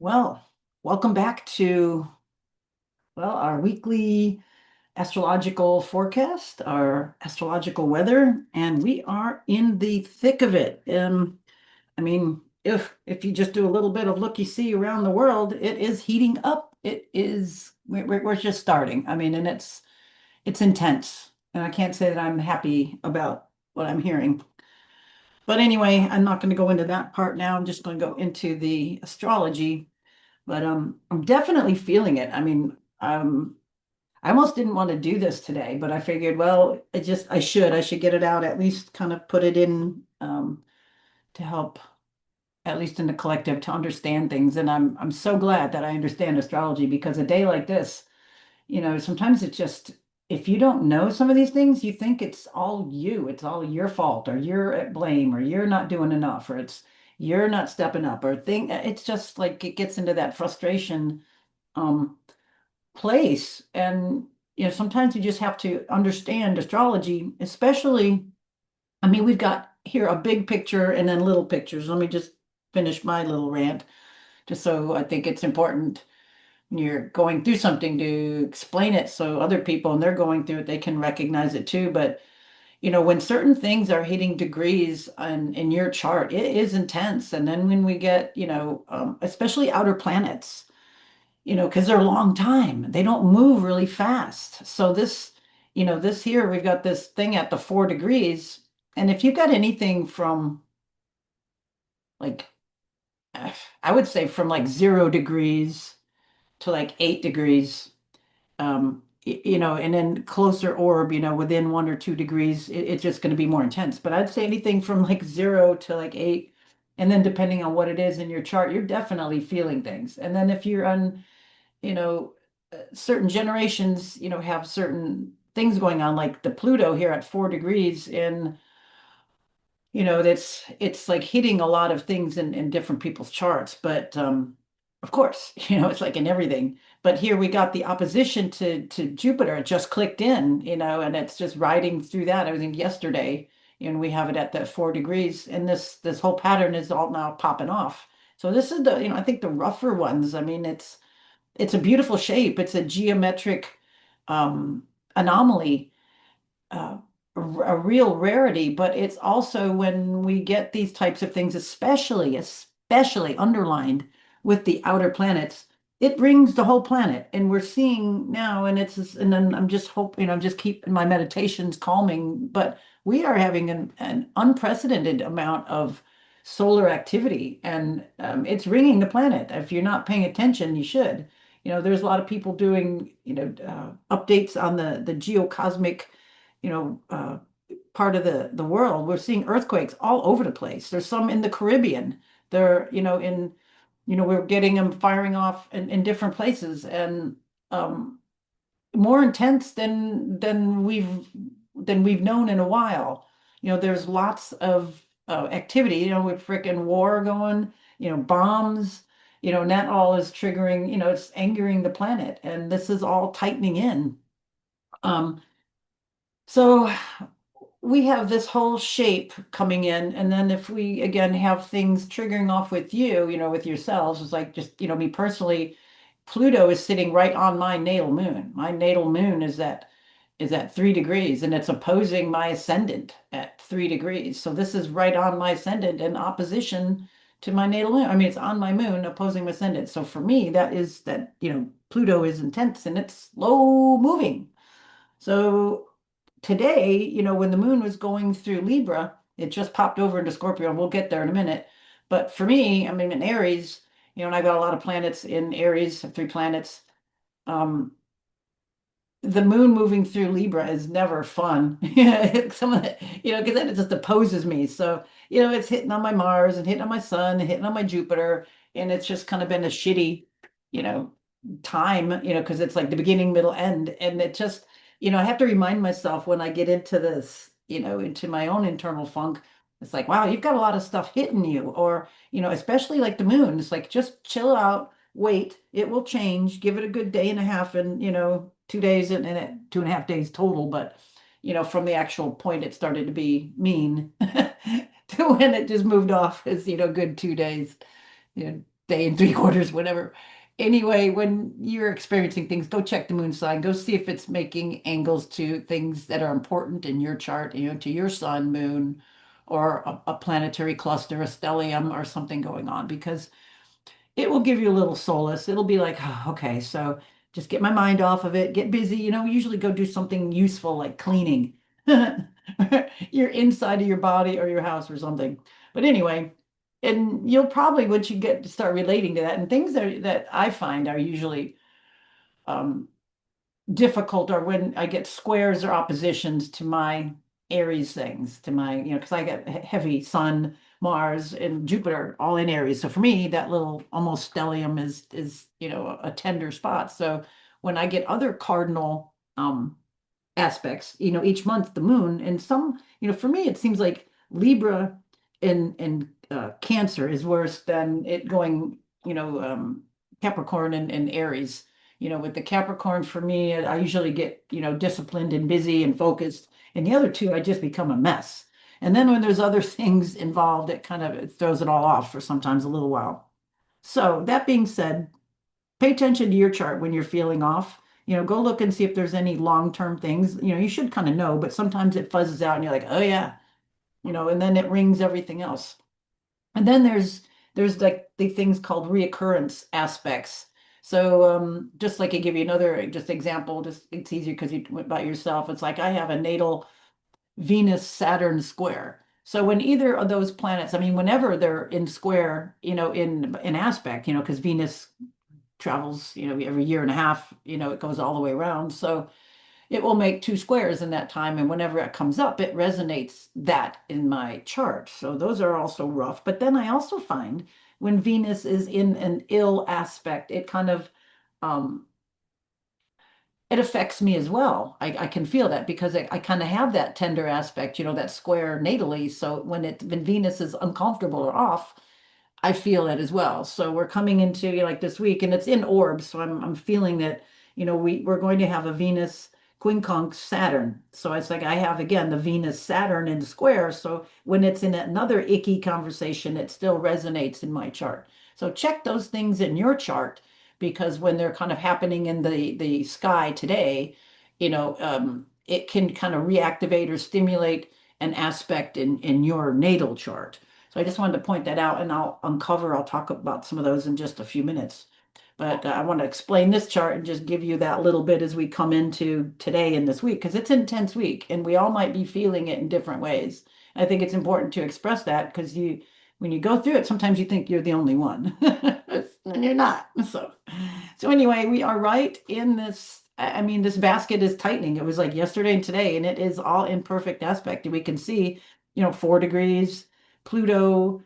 Well, welcome back to our weekly astrological forecast, our astrological weather, and we are in the thick of it. If you just do a little bit of looky-see around the world, it is heating up. It is we're just starting. And it's intense, and I can't say that I'm happy about what I'm hearing. But anyway, I'm not going to go into that part now. I'm just going to go into the astrology. But I'm definitely feeling it. I almost didn't want to do this today, but I figured, well, I should get it out, at least kind of put it in to help, at least in the collective, to understand things. And I'm so glad that I understand astrology, because a day like this, sometimes it's just, if you don't know some of these things, you think it's all your fault, or you're at blame, or you're not doing enough, or it's you're not stepping up, or it's just like it gets into that frustration um place. And sometimes you just have to understand astrology, especially, we've got here a big picture and then little pictures. Let me just finish my little rant, just so I think it's important when you're going through something to explain it so other people, and they're going through it, they can recognize it too. But when certain things are hitting degrees in your chart, it is intense. And then when we get, especially outer planets, because they're a long time. They don't move really fast. So this here, we've got this thing at the 4 degrees. And if you've got anything from like, I would say from like 0 degrees to like 8 degrees, and then closer orb, within 1 or 2 degrees, it's just going to be more intense. But I'd say anything from like 0 to like 8. And then depending on what it is in your chart, you're definitely feeling things. And then if you're on, you know, certain generations, have certain things going on, like the Pluto here at 4 degrees in, it's like hitting a lot of things in different people's charts. But of course, it's like in everything. But here we got the opposition to Jupiter. It just clicked in, and it's just riding through that. I think yesterday, and we have it at that 4 degrees, and this whole pattern is all now popping off. So this is the, I think the rougher ones. It's a beautiful shape. It's a geometric anomaly, uh, a real rarity. But it's also, when we get these types of things, especially underlined with the outer planets, it brings the whole planet. And we're seeing now, and then I'm just hoping, I'm just keeping my meditations calming, but we are having an unprecedented amount of solar activity, and it's ringing the planet. If you're not paying attention, you should. There's a lot of people doing, updates on the geocosmic, you know, uh, part of the world. We're seeing earthquakes all over the place. There's some in the Caribbean. They're, we're getting them firing off in different places, and um, more intense than we've known in a while. There's lots of activity, with frickin' war going, bombs, and that all is triggering, it's angering the planet, and this is all tightening in. Um, so we have this whole shape coming in, and then if we again have things triggering off with you, with yourselves, it's like, just, me personally, Pluto is sitting right on my natal moon. My natal moon is at 3 degrees, and it's opposing my ascendant at 3 degrees. So this is right on my ascendant in opposition to my natal moon. It's on my moon opposing my ascendant. So for me, that is that, Pluto is intense and it's slow moving. So today, when the moon was going through Libra, it just popped over into Scorpio, and we'll get there in a minute. But for me, in Aries, and I got a lot of planets in Aries, 3 planets. Um, the moon moving through Libra is never fun. Some of it, because then it just opposes me. So, it's hitting on my Mars and hitting on my Sun and hitting on my Jupiter. And it's just kind of been a shitty, you know, time, because it's like the beginning, middle, end. And it just, I have to remind myself when I get into this, into my own internal funk. It's like, wow, you've got a lot of stuff hitting you. Or, especially like the moon. It's like, just chill out, wait, it will change, give it a good day and a half, and 2 days, and 2.5 days total. But from the actual point it started to be mean to when it just moved off, is good 2 days. day and 3/4, whatever. Anyway, when you're experiencing things, go check the moon sign. Go see if it's making angles to things that are important in your chart, to your sun, moon, or a planetary cluster, a stellium, or something going on, because it will give you a little solace. It'll be like, "Oh, okay, so just get my mind off of it, get busy, usually go do something useful like cleaning your inside of your body or your house or something." But anyway, and you'll probably, once you get to start relating to that, and things that I find are usually um, difficult are when I get squares or oppositions to my Aries things, to my, because I get heavy Sun, Mars, and Jupiter all in Aries. So for me, that little almost stellium is a tender spot. So when I get other cardinal aspects, each month the moon and some, for me it seems like Libra and Cancer is worse than it going, Capricorn and Aries. With the Capricorn for me, I usually get, disciplined and busy and focused. And the other two, I just become a mess. And then when there's other things involved, it throws it all off for sometimes a little while. So that being said, pay attention to your chart when you're feeling off. Go look and see if there's any long-term things. You should kind of know, but sometimes it fuzzes out and you're like, oh yeah, and then it rings everything else. And then there's like the things called reoccurrence aspects. So just like I give you another just example, just it's easier because you went by yourself. It's like I have a natal Venus Saturn square. So when either of those planets, I mean, whenever they're in square, in aspect, because Venus travels, every year and a half, it goes all the way around. So it will make two squares in that time. And whenever it comes up, it resonates that in my chart. So those are also rough. But then I also find when Venus is in an ill aspect, it kind of it affects me as well. I can feel that because I kind of have that tender aspect, that square natally. So when Venus is uncomfortable or off, I feel it as well. So we're coming into like this week, and it's in orbs. So I'm feeling that we're going to have a Venus quincunx Saturn. So it's like I have again the Venus Saturn in square. So when it's in another icky conversation, it still resonates in my chart. So check those things in your chart because when they're kind of happening in the sky today, it can kind of reactivate or stimulate an aspect in your natal chart. So I just wanted to point that out and I'll talk about some of those in just a few minutes. But I want to explain this chart and just give you that little bit as we come into today and this week, because it's an intense week and we all might be feeling it in different ways. I think it's important to express that because when you go through it, sometimes you think you're the only one and you're not. So anyway, we are right in this. I mean, this basket is tightening. It was like yesterday and today, and it is all in perfect aspect. And we can see, 4 degrees Pluto,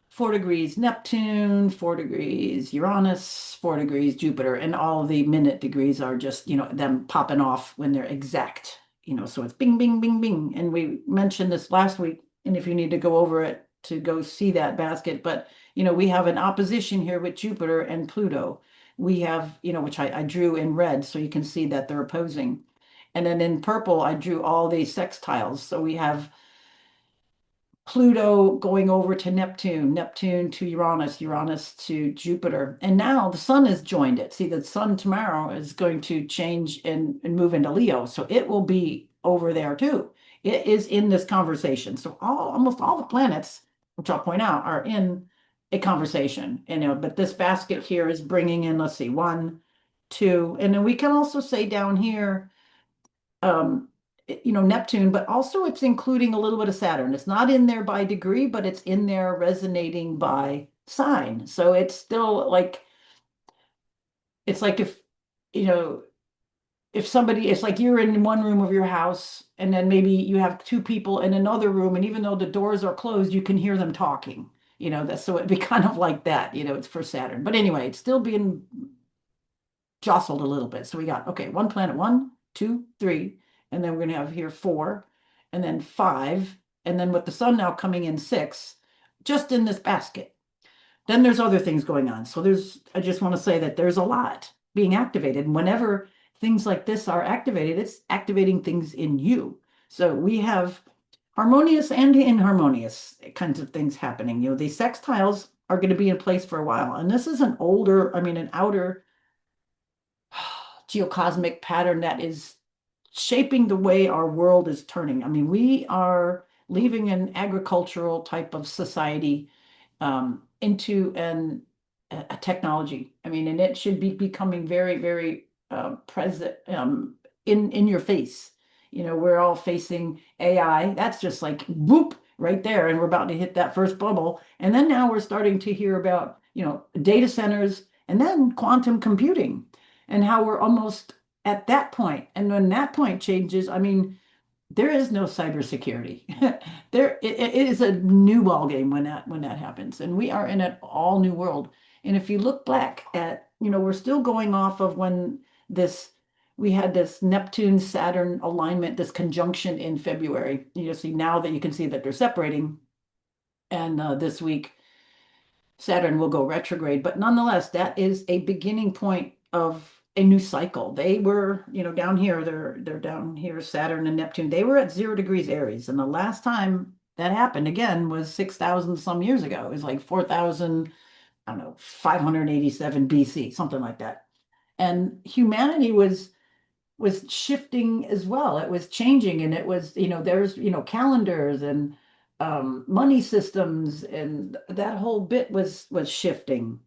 4 degrees Neptune, 4 degrees Uranus, 4 degrees Jupiter, and all the minute degrees are just, them popping off when they're exact, so it's bing, bing, bing, bing. And we mentioned this last week, and if you need to go over it to go see that basket, but, we have an opposition here with Jupiter and Pluto. We have, which I drew in red, so you can see that they're opposing. And then in purple, I drew all these sextiles. So we have Pluto going over to Neptune, Neptune to Uranus, Uranus to Jupiter. And now the sun has joined it. See, the sun tomorrow is going to change and move into Leo. So it will be over there too. It is in this conversation. So almost all the planets, which I'll point out, are in a conversation. But this basket here is bringing in, let's see, one, two. And then we can also say down here, um, Neptune, but also it's including a little bit of Saturn. It's not in there by degree, but it's in there resonating by sign. So it's still like, it's like you know, if somebody, it's like you're in one room of your house and then maybe you have two people in another room, and even though the doors are closed, you can hear them talking. So it'd be kind of like that, it's for Saturn. But anyway, it's still being jostled a little bit. So we got, okay, one planet, one, two, three, and then we're going to have here four, and then five, and then with the sun now coming in six, just in this basket. Then there's other things going on. So I just want to say that there's a lot being activated. And whenever things like this are activated, it's activating things in you. So we have harmonious and inharmonious kinds of things happening. These sextiles are going to be in place for a while. And this is an older, I mean, an outer geocosmic pattern that is shaping the way our world is turning. I mean, we are leaving an agricultural type of society into a technology. I mean, and it should be becoming very, very present in your face. You know, we're all facing AI. That's just like whoop right there, and we're about to hit that first bubble. And then now we're starting to hear about, you know, data centers and then quantum computing and how we're almost at that point. And when that point changes, I mean, there is no cybersecurity. It is a new ball game when that happens, and we are in an all new world. And if you look back at, you know, we're still going off of when this we had this Neptune Saturn alignment, this conjunction in February. You see now that you can see that they're separating, and this week Saturn will go retrograde, but nonetheless, that is a beginning point of a new cycle. They were, you know, down here, they're down here, Saturn and Neptune. They were at 0 degrees Aries, and the last time that happened again was 6,000 some years ago. It was like 4,000, I don't know, 587 BC, something like that. And humanity was shifting as well. It was changing, and it was, you know, there's, you know, calendars and money systems, and that whole bit was shifting.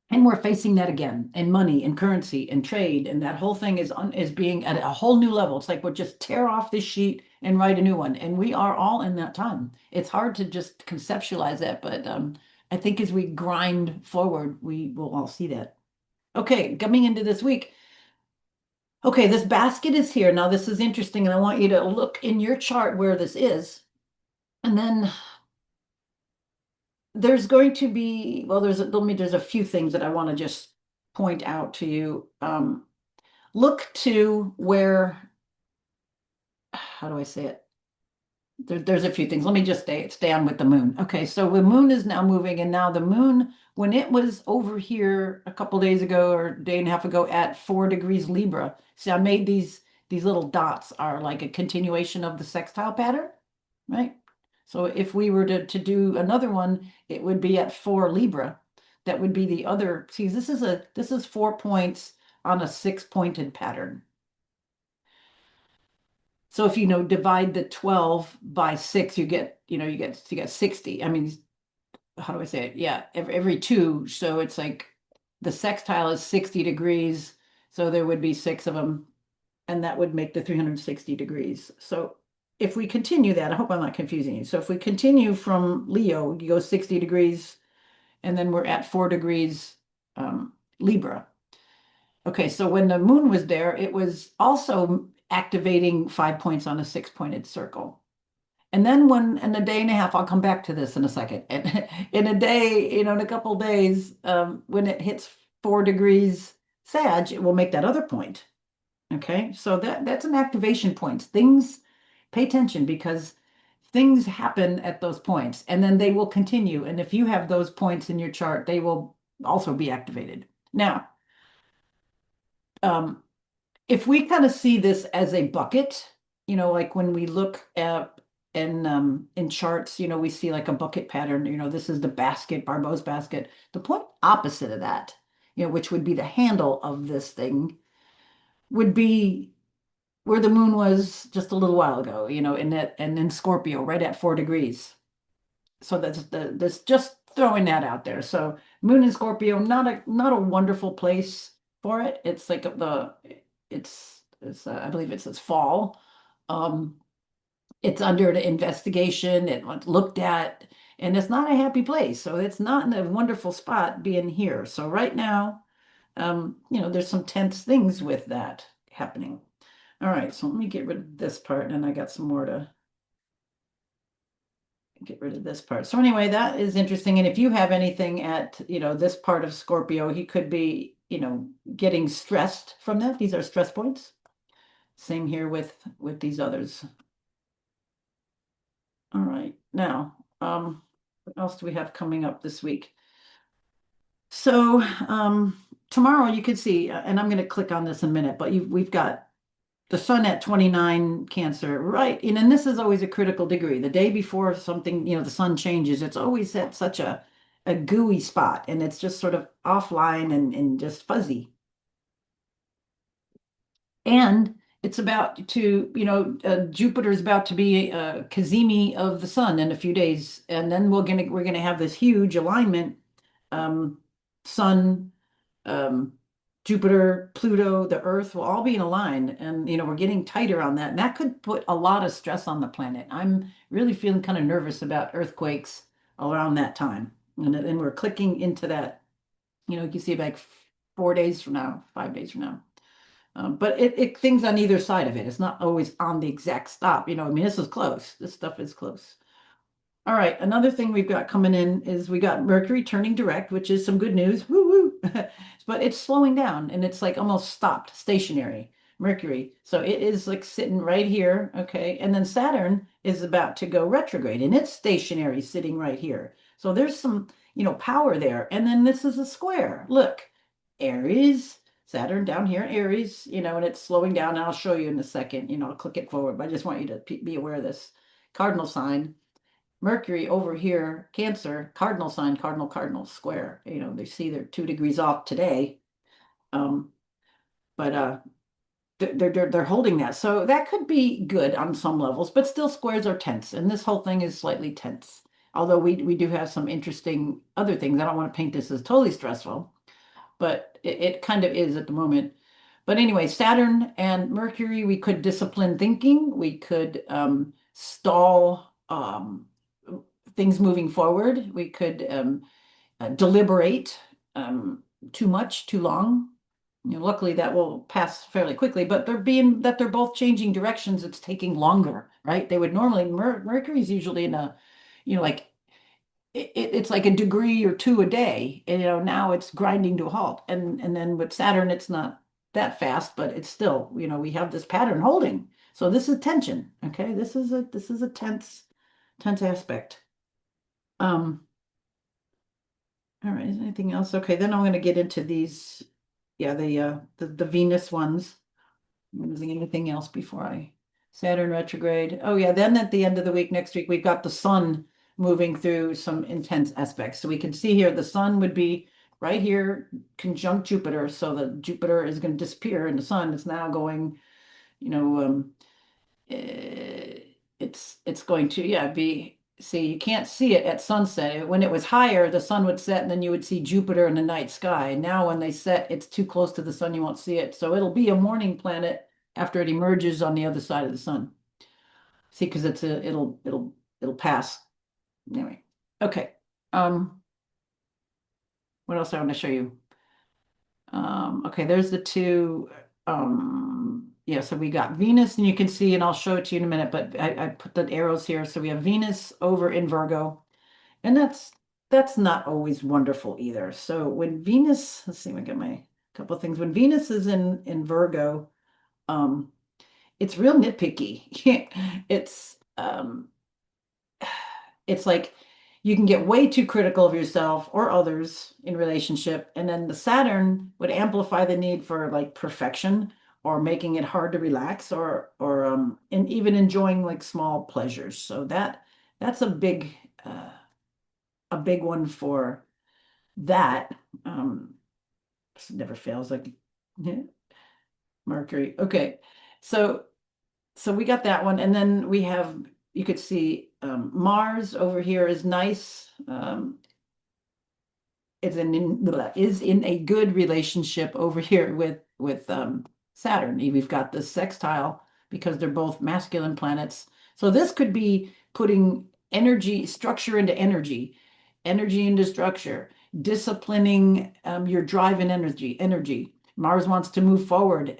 And we're facing that again in money and currency and trade, and that whole thing is being at a whole new level. It's like we'll just tear off this sheet and write a new one, and we are all in that time. It's hard to just conceptualize that, but I think as we grind forward, we will all see that. Okay, coming into this week. Okay, this basket is here. Now, this is interesting, and I want you to look in your chart where this is. And then there's going to be, well, there's a few things that I want to just point out to you. Look to where, how do I say it? There's a few things. Let me just stay on with the moon. Okay, so the moon is now moving, and now the moon, when it was over here a couple days ago or a day and a half ago at 4 degrees Libra. See, I made these little dots are like a continuation of the sextile pattern, right? So if we were to do another one, it would be at 4 Libra. That would be the other. See, this is 4 points on a six-pointed pattern. So if you know divide the 12 by 6, you get, you know, you get 60. I mean, how do I say it? Yeah, every two. So it's like the sextile is 60 degrees. So there would be six of them, and that would make the 360 degrees. So if we continue that, I hope I'm not confusing you. So if we continue from Leo, you go 60 degrees, and then we're at 4 degrees Libra. Okay, so when the moon was there, it was also activating 5 points on a six-pointed circle. And then in a day and a half, I'll come back to this in a second. And in a day, you know, in a couple of days, when it hits 4 degrees Sag, it will make that other point. Okay, so that's an activation point. Things, pay attention because things happen at those points, and then they will continue. And if you have those points in your chart, they will also be activated. Now, um, if we kind of see this as a bucket, you know, like when we look at in charts, you know, we see like a bucket pattern, you know, this is the basket, Barbeau's basket. The point opposite of that, you know, which would be the handle of this thing, would be where the moon was just a little while ago, you know, in that and in Scorpio, right at 4 degrees. So that's just throwing that out there. So moon in Scorpio, not a wonderful place for it. It's like it's I believe it's fall. Um, it's under the investigation. It was looked at, and it's not a happy place. So it's not in a wonderful spot being here. So right now, you know, there's some tense things with that happening. All right, so let me get rid of this part, and I got some more to get rid of this part. So anyway, that is interesting. And if you have anything at, you know, this part of Scorpio, he could be, you know, getting stressed from that. These are stress points. Same here with these others. All right. Now, what else do we have coming up this week? So, tomorrow you can see, and I'm going to click on this in a minute, but we've got the sun at 29 Cancer, right? And then this is always a critical degree. The day before something, the sun changes, it's always at such a gooey spot and it's just sort of offline and just fuzzy. And it's about to, Jupiter is about to be a Cazimi of the sun in a few days. And then we're gonna have this huge alignment, um, sun, um, Jupiter, Pluto, the Earth will all be in a line, and we're getting tighter on that, and that could put a lot of stress on the planet. I'm really feeling kind of nervous about earthquakes around that time, and we're clicking into that. You can see like 4 days from now, 5 days from now. But it things on either side of it. It's not always on the exact stop. I mean, this is close. This stuff is close. All right, another thing we've got coming in is we got Mercury turning direct, which is some good news. Woo woo. But it's slowing down and it's like almost stopped, stationary. Mercury. So it is like sitting right here, okay? And then Saturn is about to go retrograde and it's stationary sitting right here. So there's some, power there. And then this is a square. Look, Aries, Saturn down here in Aries, and it's slowing down. And I'll show you in a second, I'll click it forward, but I just want you to be aware of this cardinal sign. Mercury over here, Cancer, cardinal sign, cardinal, cardinal, square. They see they're 2 degrees off today. Um, but they're holding that. So that could be good on some levels, but still squares are tense. And this whole thing is slightly tense. Although we do have some interesting other things. I don't want to paint this as totally stressful, but it kind of is at the moment. But anyway, Saturn and Mercury, we could discipline thinking. We could stall things moving forward. We could deliberate too much, too long. Luckily, that will pass fairly quickly, but they're both changing directions, it's taking longer, right? They would normally, Mercury's usually in a, like it's like a degree or two a day. And, now it's grinding to a halt. And then with Saturn, it's not that fast, but it's still, we have this pattern holding. So this is tension. Okay. This is a tense aspect. Um, all right, is anything else? Okay, then I'm gonna get into these, yeah, the Venus ones. I'm using anything else before I Saturn retrograde. Oh yeah, then at the end of the week, next week, we've got the sun moving through some intense aspects. So we can see here the sun would be right here, conjunct Jupiter. So the Jupiter is going to disappear and the sun is now going, you know, it's going to, yeah, be, see, you can't see it at sunset. When it was higher, the sun would set and then you would see Jupiter in the night sky. Now when they set, it's too close to the sun, you won't see it. So it'll be a morning planet after it emerges on the other side of the sun. See, because it'll pass. Anyway, okay. What else I want to show you? Okay, there's the two. Yeah, so we got Venus, and you can see, and I'll show it to you in a minute, but I put the arrows here. So we have Venus over in Virgo, and that's not always wonderful either. So when Venus, let's see, I get my couple of things. When Venus is in Virgo, um, it's real nitpicky. It's like you can get way too critical of yourself or others in relationship, and then the Saturn would amplify the need for like perfection or making it hard to relax or and even enjoying like small pleasures. So that's uh, a big one for that. Um, this never fails, like yeah, Mercury. Okay, so we got that one, and then we have, you could see Mars over here is nice. Is in a good relationship over here with Saturn. We've got the sextile because they're both masculine planets. So this could be putting energy, structure into energy, energy into structure, disciplining your drive and energy. Mars wants to move forward.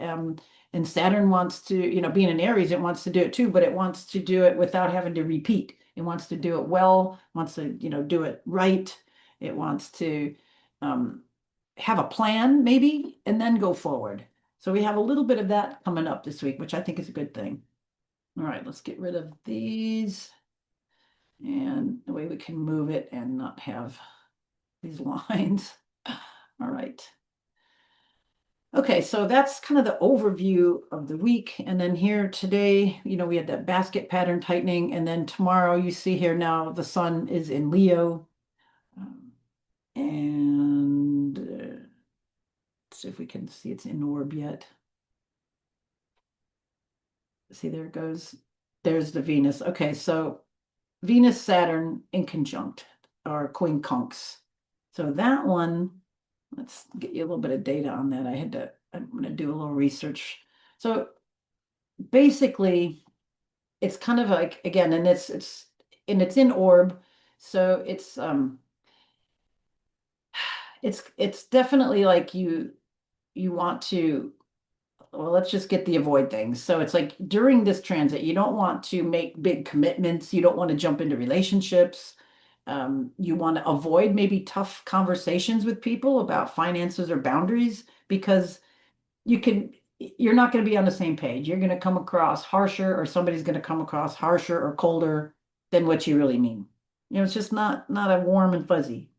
And Saturn wants to, being in Aries, it wants to do it too, but it wants to do it without having to repeat. It wants to do it well, wants to, do it right. It wants to um, have a plan, maybe, and then go forward. So we have a little bit of that coming up this week, which I think is a good thing. All right, let's get rid of these. And the way we can move it and not have these lines. All right. Okay, so that's kind of the overview of the week. And then here today, we had that basket pattern tightening. And then tomorrow, you see here now, the sun is in Leo. Um, and let's see if we can see it's in orb yet. See, there it goes. There's the Venus. Okay, so Venus, Saturn in conjunct are quincunx. So that one, let's get you a little bit of data on that. I'm going to do a little research. So basically, it's kind of like again, and it's in orb, so it's definitely like you want to, well, let's just get the avoid things. So it's like during this transit, you don't want to make big commitments. You don't want to jump into relationships. You want to avoid maybe tough conversations with people about finances or boundaries because you're not going to be on the same page. You're going to come across harsher, or somebody's going to come across harsher or colder than what you really mean. It's just not a warm and fuzzy.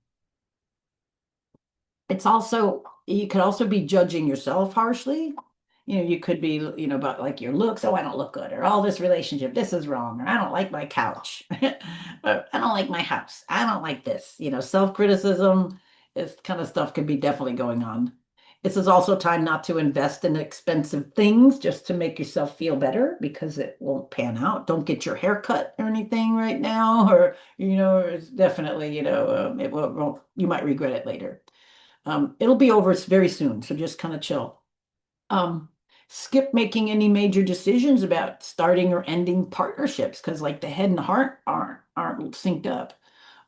It's also, you could also be judging yourself harshly. You could be, about like your looks. Oh, I don't look good, or all this relationship, this is wrong, or I don't like my couch, or I don't like my house. I don't like this. Self-criticism, this kind of stuff could be definitely going on. This is also time not to invest in expensive things just to make yourself feel better because it won't pan out. Don't get your hair cut or anything right now, or, it's definitely, you might regret it later. It'll be over very soon, so just kind of chill. Um, Skip making any major decisions about starting or ending partnerships because, like, the head and heart aren't synced up,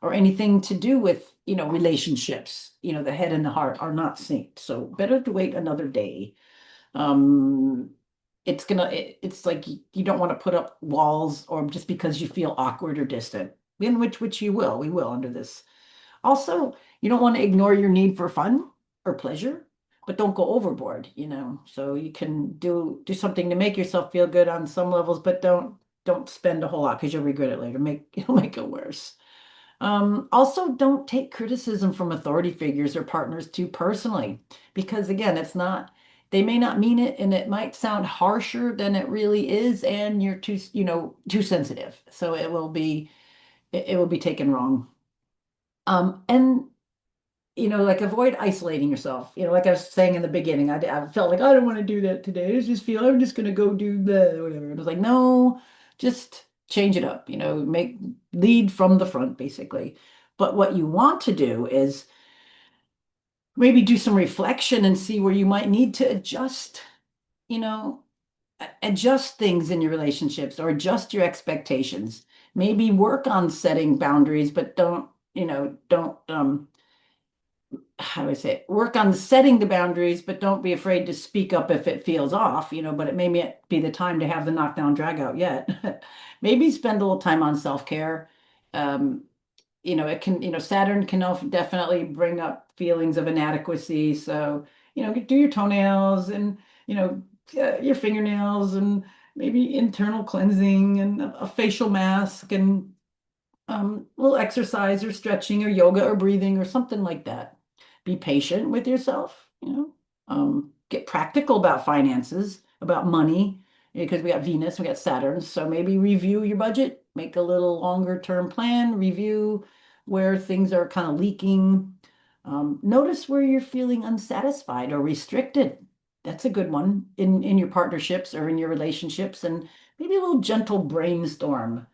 or anything to do with relationships. The head and the heart are not synced, so better to wait another day. Um, it's like you don't want to put up walls or just because you feel awkward or distant, in which we will under this. Also, you don't want to ignore your need for fun or pleasure, but don't go overboard. So you can do something to make yourself feel good on some levels, but don't spend a whole lot because you'll regret it later. It'll make it worse. Also, don't take criticism from authority figures or partners too personally, because again, they may not mean it, and it might sound harsher than it really is, and you're too sensitive. So it will be taken wrong. And like avoid isolating yourself. Like I was saying in the beginning, I felt like I don't want to do that today. I'm just gonna go do the whatever. And I was like, no, just change it up. Lead from the front, basically. But what you want to do is maybe do some reflection and see where you might need to you know, adjust things in your relationships or adjust your expectations. Maybe work on setting boundaries, but don't how do I say it? Work on setting the boundaries, but don't be afraid to speak up if it feels off, but it may not be the time to have the knockdown drag out yet. Maybe spend a little time on self-care. Um, it can, Saturn can definitely bring up feelings of inadequacy. So, do your toenails and, your fingernails, and maybe internal cleansing and a facial mask, and a little exercise or stretching or yoga or breathing or something like that. Be patient with yourself. Get practical about finances, about money, because we got Venus, we got Saturn. So maybe review your budget, make a little longer term plan, review where things are kind of leaking. Notice where you're feeling unsatisfied or restricted. That's a good one in your partnerships or in your relationships, and maybe a little gentle brainstorm,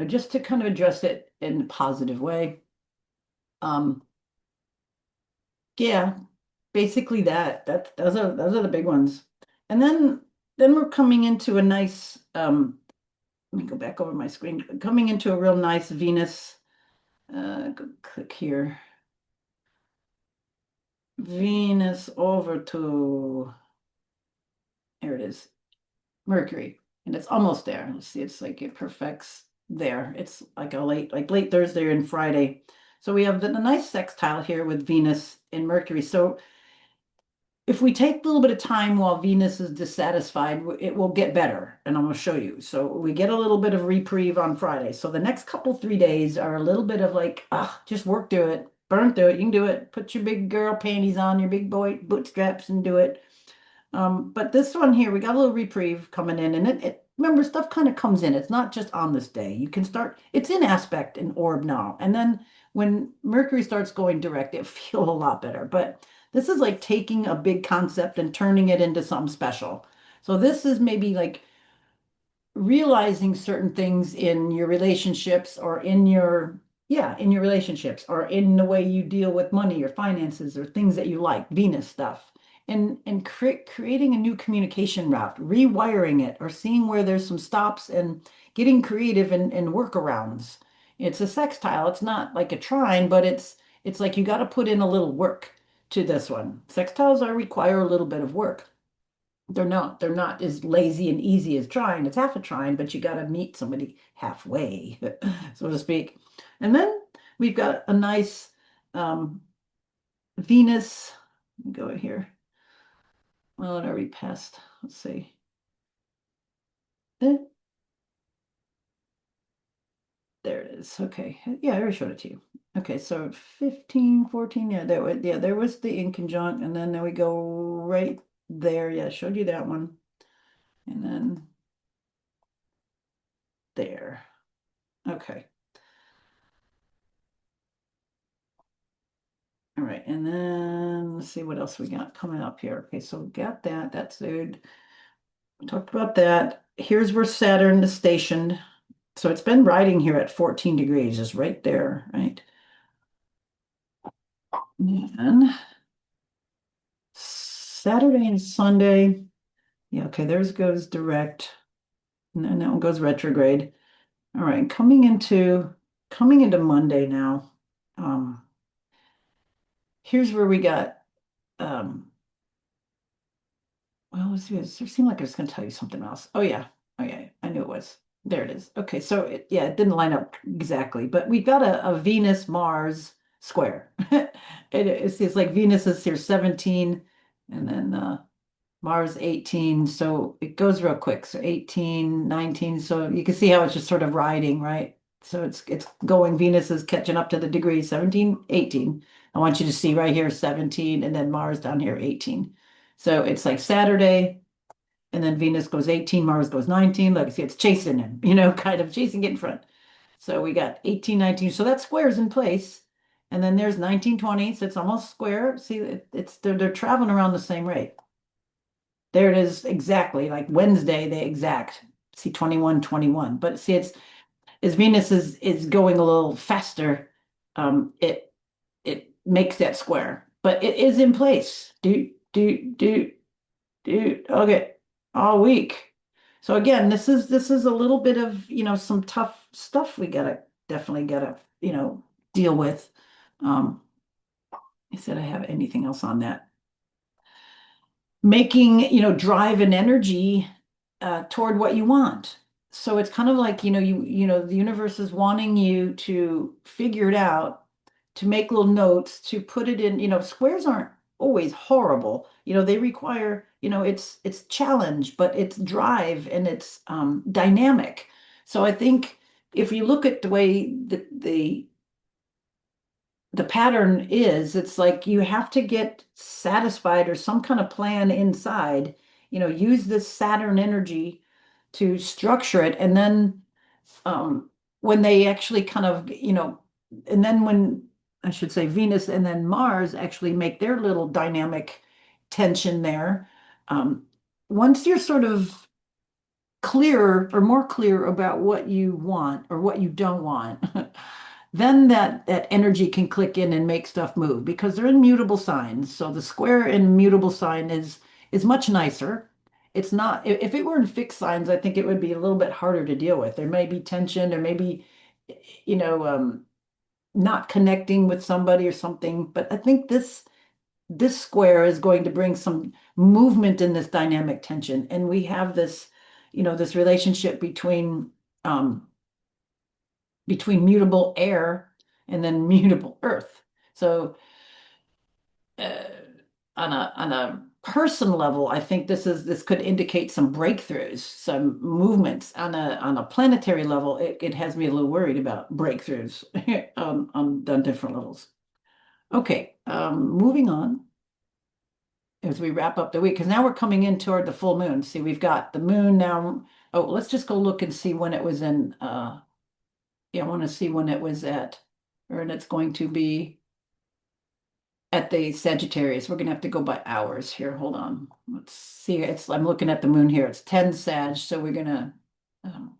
just to kind of address it in a positive way. Um, yeah, basically those are the big ones. And then we're coming into a nice let me go back over my screen. Coming into a real nice Venus. Click here. Venus over to, there it is, Mercury. And it's almost there. Let's see, it's like it perfects there. It's like late Thursday and Friday. So we have the nice sextile here with Venus and Mercury. So if we take a little bit of time while Venus is dissatisfied, it will get better. And I'm going to show you. So we get a little bit of reprieve on Friday. So the next couple, 3 days are a little bit of like, just work through it, burn through it. You can do it. Put your big girl panties on, your big boy bootstraps, and do it. But this one here, we got a little reprieve coming in, and remember, stuff kind of comes in. It's not just on this day. You can start, it's in aspect and orb now. And then when Mercury starts going direct, it feels a lot better. But this is like taking a big concept and turning it into something special. So this is maybe like realizing certain things in your relationships or in your yeah in your relationships or in the way you deal with money or finances or things that you like, Venus stuff, and creating a new communication route, rewiring it, or seeing where there's some stops and getting creative and workarounds. It's a sextile. It's not like a trine, but it's like you got to put in a little work to this one. Sextiles are require a little bit of work. They're not as lazy and easy as trying. It's half a trying, but you got to meet somebody halfway, so to speak. And then we've got a nice Venus. Let me go here. Well, it already passed. Let's see. Eh, there it is. Okay. Yeah, I already showed it to you. Okay, so 15, 14. Yeah, there was the inconjunct, and then there we go right there. Yeah, I showed you that one. And then there. Okay. All right, and then let's see what else we got coming up here. Okay, so we got that. That's good. Talked about that. Here's where Saturn is stationed. So it's been riding here at 14 degrees, is right there, right? And Saturday and Sunday. Yeah, okay, theirs goes direct. And then that one goes retrograde. All right, coming into Monday now. Um, here's where we got um well, it seemed like I was going to tell you something else. Oh yeah. Oh yeah. I knew it was. There it is. Okay. So it didn't line up exactly, but we've got a Venus Mars square. It's like Venus is here 17 and then Mars 18. So it goes real quick. So 18, 19. So you can see how it's just sort of riding, right? So it's going, Venus is catching up to the degree 17, 18. I want you to see right here 17 and then Mars down here 18. So it's like Saturday, and then Venus goes 18, Mars goes 19. Like I see, it's chasing him, kind of chasing it in front. So we got 18, 19. So that square's in place. And then there's 19, 20. So it's almost square. See, they're traveling around the same rate. There it is exactly like Wednesday, they exact. See 21, 21. But see, it's as Venus is going a little faster, it makes that square. But it is in place. Do. Okay. All week. So again, this is a little bit of, some tough stuff we definitely gotta, deal with. Um, I said I have anything else on that. Making, drive and energy toward what you want. So it's kind of like, the universe is wanting you to figure it out, to make little notes, to put it in, squares aren't always horrible. They require, it's challenge, but it's drive and it's dynamic. So I think if you look at the way the pattern is, it's like you have to get satisfied or some kind of plan inside, use this Saturn energy to structure it. And then when they actually kind of, and then when I should say Venus and then Mars actually make their little dynamic tension there, um, once you're sort of clearer or more clear about what you want or what you don't want, then that energy can click in and make stuff move because they're in mutable signs. So the square in mutable sign is much nicer. It's not, if it were in fixed signs, I think it would be a little bit harder to deal with. There may be tension, there may be, you know, um, not connecting with somebody or something. But I think this square is going to bring some movement in this dynamic tension. And we have this, this relationship um, between mutable air and then mutable earth. So uh, on a person level, I think this could indicate some breakthroughs, some movements. On a planetary level, it has me a little worried about breakthroughs on different levels. Okay, moving on. as we wrap up the week, because now we're coming in toward the full moon. See, we've got the moon now. Oh, let's just go look and see when it was in, yeah, I want to see when it was at, or and it's going to be at the Sagittarius. We're gonna have to go by hours here. Hold on. Let's see. I'm looking at the moon here. It's 10 Sag, so we're gonna um,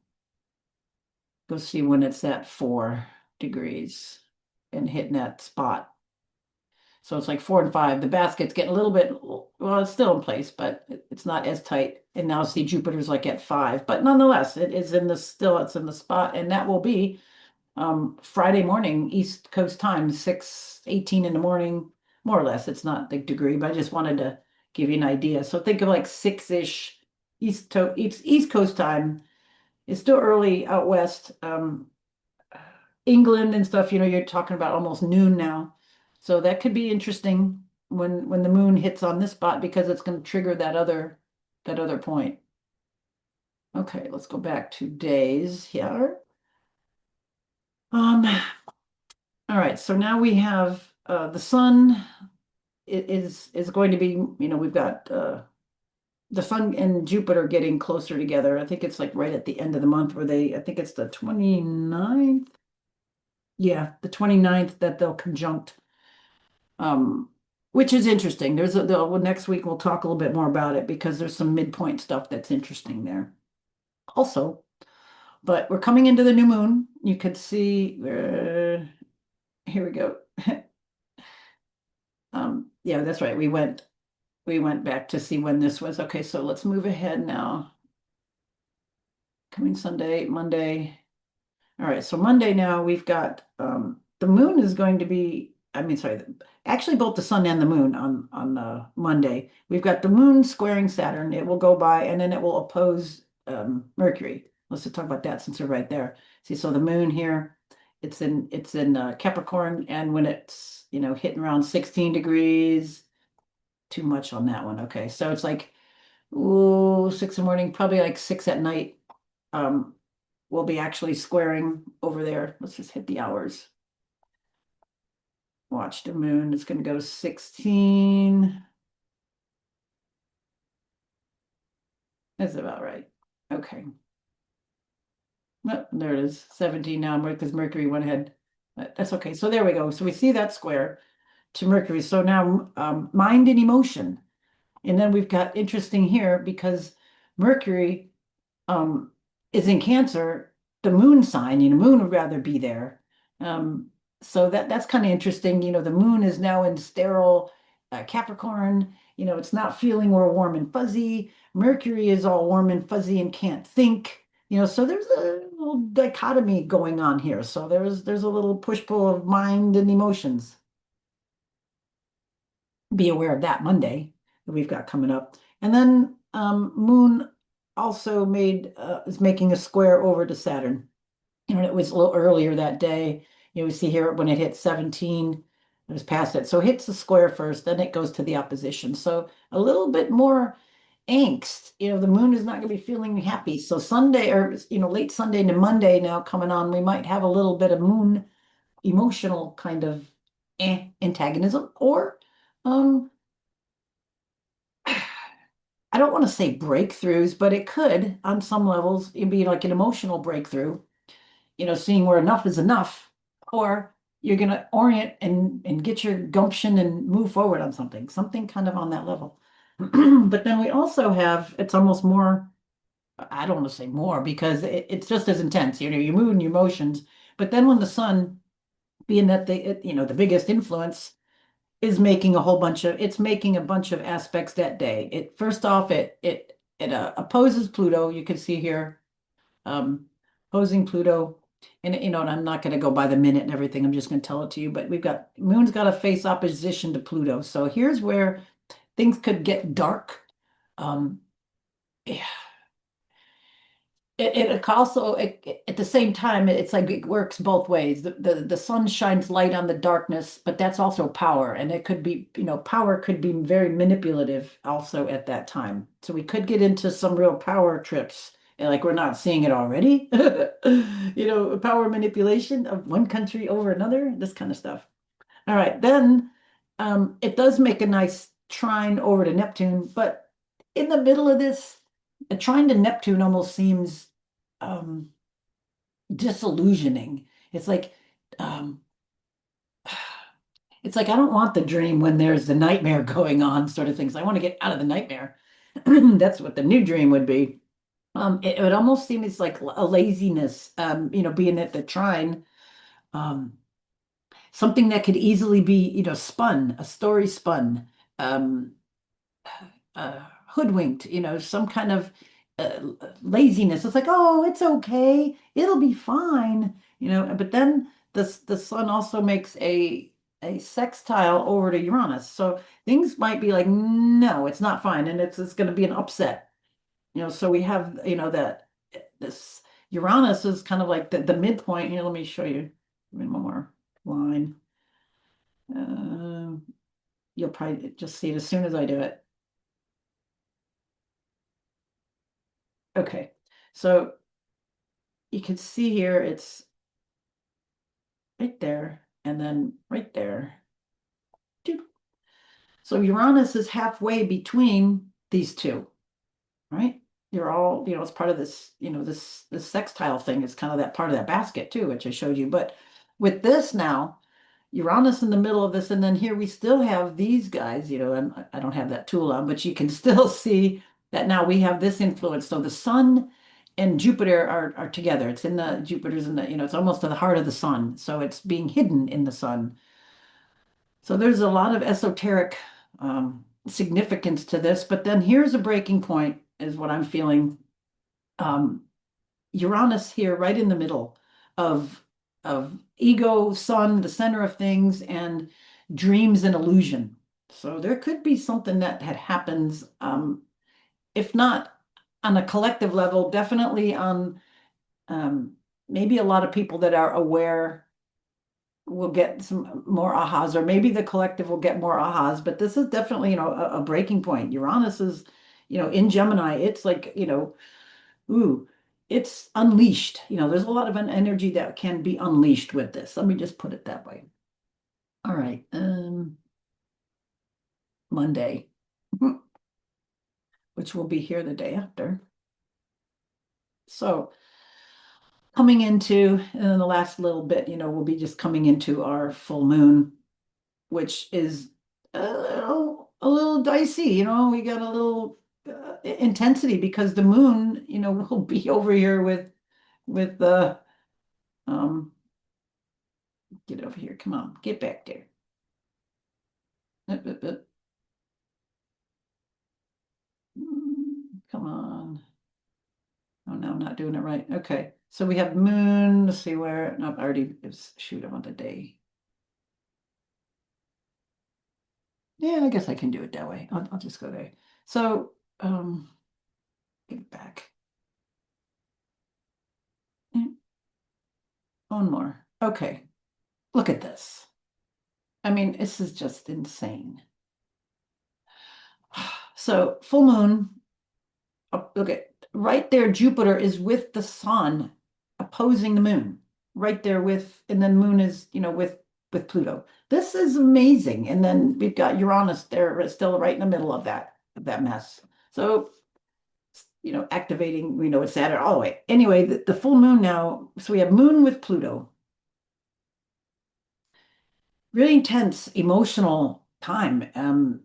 go see when it's at 4 degrees and hitting that spot. So it's like 4 and 5. The basket's getting a little bit, well, it's still in place, but it's not as tight. And now see Jupiter's like at 5, but nonetheless, it is in the still, it's in the spot, and that will be Friday morning, East Coast time, 6:18 in the morning, more or less. It's not the degree, but I just wanted to give you an idea. So think of like 6-ish East Coast time. It's still early out west. England and stuff, you're talking about almost noon now. So that could be interesting when the moon hits on this spot because it's going to trigger that other point. Okay, let's go back to days here. Um, all right, so now we have the sun is going to be, we've got the sun and Jupiter getting closer together. I think it's like right at the end of the month where I think it's the 29th. Yeah, the 29th that they'll conjunct, um, which is interesting. Well, next week we'll talk a little bit more about it because there's some midpoint stuff that's interesting there. Also, but we're coming into the new moon. You could see, here we go. Yeah, that's right. We went back to see when this was. Okay, so let's move ahead now. Coming Sunday, Monday. All right, so Monday now we've got the moon is going to be, I mean, sorry, actually both the sun and the moon on Monday. We've got the moon squaring Saturn. It will go by and then it will oppose Mercury. Let's just talk about that since we're right there. See, so the moon here, it's in Capricorn, and when it's hitting around 16 degrees, too much on that one. Okay, so it's like, ooh, 6 in the morning, probably like 6 at night. Um, we'll be actually squaring over there. Let's just hit the hours. Watch the moon. It's going to go 16. That's about right. Okay. Oh, there it is. 17 now because Mercury went ahead. That's okay. So there we go. So we see that square to Mercury. So now mind and emotion. And then we've got interesting here because Mercury um, is in Cancer, the moon sign, moon would rather be there. Um, so that's kind of interesting. The moon is now in sterile Capricorn. It's not feeling more warm and fuzzy. Mercury is all warm and fuzzy and can't think. So there's a little dichotomy going on here. So there's a little push-pull of mind and emotions. Be aware of that Monday that we've got coming up. And then Moon also is making a square over to Saturn. And it was a little earlier that day. We see here when it hit 17, it was past it. So it hits the square first, then it goes to the opposition. So a little bit more angst. The moon is not going to be feeling happy. So Sunday or late Sunday into Monday now coming on, we might have a little bit of moon emotional kind of antagonism, or um I don't want to say breakthroughs, but it could, on some levels, it'd be like an emotional breakthrough, seeing where enough is enough, or you're going to orient and get your gumption and move forward on something kind of on that level. But then we also have, it's almost more, I don't want to say more because it's just as intense, your mood and your emotions. But then when the sun, being that the biggest influence, is making it's making a bunch of aspects that day. It first off, it opposes Pluto. You can see here, um, opposing Pluto, and and I'm not going to go by the minute and everything. I'm just going to tell it to you. But Moon's got to face opposition to Pluto. So here's where things could get dark. Um, yeah, it also at the same time it's like it works both ways. The sun shines light on the darkness, but that's also power, and it could be power could be very manipulative also at that time. So we could get into some real power trips, and like we're not seeing it already. Power manipulation of one country over another, this kind of stuff. All right, then it does make a nice trine over to Neptune, but in the middle of this, a trine to Neptune almost seems um, disillusioning. It's like um, it's like I don't want the dream when there's the nightmare going on, sort of things. I want to get out of the nightmare. That's what the new dream would be. It would almost seem it's like a laziness, being at the trine, um, something that could easily be, spun, a story spun. Um, Hoodwinked, some kind of uh, laziness. It's like, oh, it's okay, it'll be fine, But then the sun also makes a sextile over to Uranus, so things might be like, no, it's not fine, and it's going to be an upset, So we have, that this Uranus is kind of like the midpoint. Here, let me show you. Give me one more line. Um, you'll probably just see it as soon as I do it. Okay, so you can see here it's right there and then right there. So Uranus is halfway between these two, right? You're all, it's part of this, this sextile thing is kind of that part of that basket too, which I showed you. But with this now, Uranus in the middle of this, and then here we still have these guys, and I don't have that tool on, but you can still see that now we have this influence. So the sun and Jupiter are together. It's in the Jupiter's in the, it's almost to the heart of the sun. So it's being hidden in the sun. So there's a lot of esoteric significance to this. But then here's a breaking point, is what I'm feeling. Um, Uranus here, right in the middle of ego, sun, the center of things, and dreams and illusion. So there could be something that had happens, if not on a collective level, definitely on um, maybe a lot of people that are aware will get some more ahas, or maybe the collective will get more ahas. But this is definitely, a breaking point. Uranus is, in Gemini, it's like, ooh, it's unleashed. There's a lot of an energy that can be unleashed with this. Let me just put it that way. All right. Monday, which will be here the day after. So coming into, and then the last little bit, we'll be just coming into our full moon, which is a little dicey. We got a little intensity because the moon, will be over here with the um get over here. Come on, get back there. Come on. Oh no, I'm not doing it right. Okay. So we have moon. Let's see where. No, I already it's shoot, I want the day. Yeah, I guess I can do it that way. I'll just go there. So get back. One more. Okay. Look at this. I mean, this is just insane. So full moon. Oh, okay, right there, Jupiter is with the sun opposing the moon. Right there with, and then moon is, with Pluto. This is amazing. And then we've got Uranus there still right in the middle of that mess. So, activating, we know it's Saturn all the way. Anyway, the full moon now, so we have moon with Pluto. Really intense emotional time.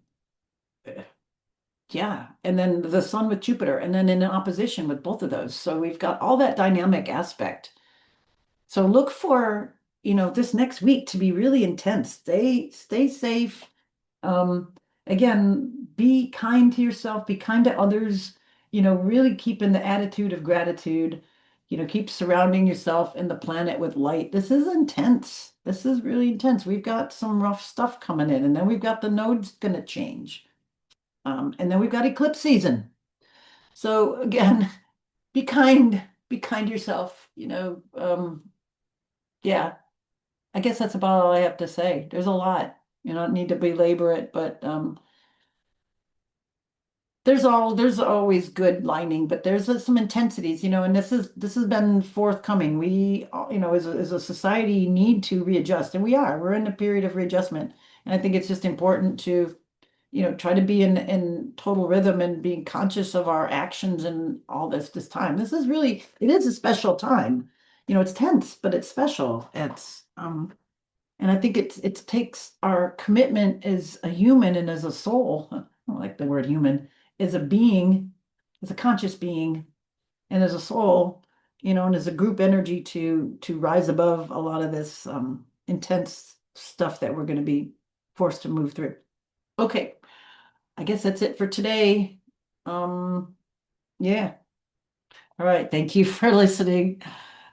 Yeah, and then the sun with Jupiter, and then in opposition with both of those. So we've got all that dynamic aspect. So look for, this next week to be really intense. Stay safe. Um, Again, be kind to yourself, be kind to others, really keep in the attitude of gratitude, keep surrounding yourself and the planet with light. This is intense. This is really intense. We've got some rough stuff coming in, and then we've got the nodes going to change. And then we've got eclipse season. So again, be kind to yourself, yeah, I guess that's about all I have to say. There's a lot, don't need to belabor it, but there's always good lining, but there's some intensities, and this has been forthcoming. We, as a society need to readjust, and we're in a period of readjustment. And I think it's just important to try to be in total rhythm and being conscious of our actions and all this time. This is really, it is a special time. It's tense, but it's special. And I think it takes our commitment as a human and as a soul. I don't like the word human, as a being, as a conscious being, and as a soul, and as a group energy to rise above a lot of this intense stuff that we're going to be forced to move through. Okay, I guess that's it for today. Yeah. All right. Thank you for listening.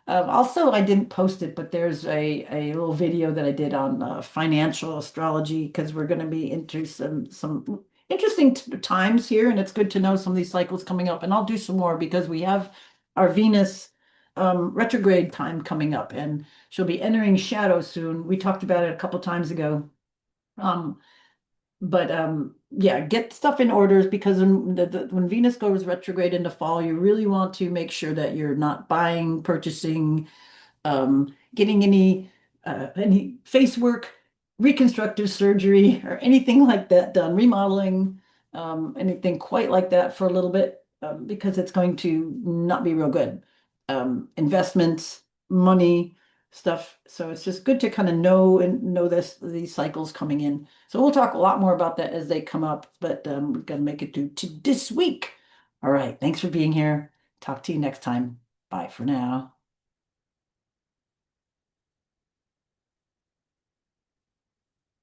Also, I didn't post it, but there's a little video that I did on financial astrology because we're going to be into some interesting times here, and it's good to know some of these cycles coming up. And I'll do some more because we have our Venus retrograde time coming up, and she'll be entering shadow soon. We talked about it a couple times ago. Um, but yeah, get stuff in orders because when Venus goes retrograde into fall, you really want to make sure that you're not buying, purchasing, getting any face work, reconstructive surgery, or anything like that done, remodeling, anything quite like that for a little bit, because it's going to not be real good. Investments, money, stuff. So it's just good to kind of know these cycles coming in. So we'll talk a lot more about that as they come up, but we've got to make it to this week. All right. Thanks for being here. Talk to you next time. Bye for now.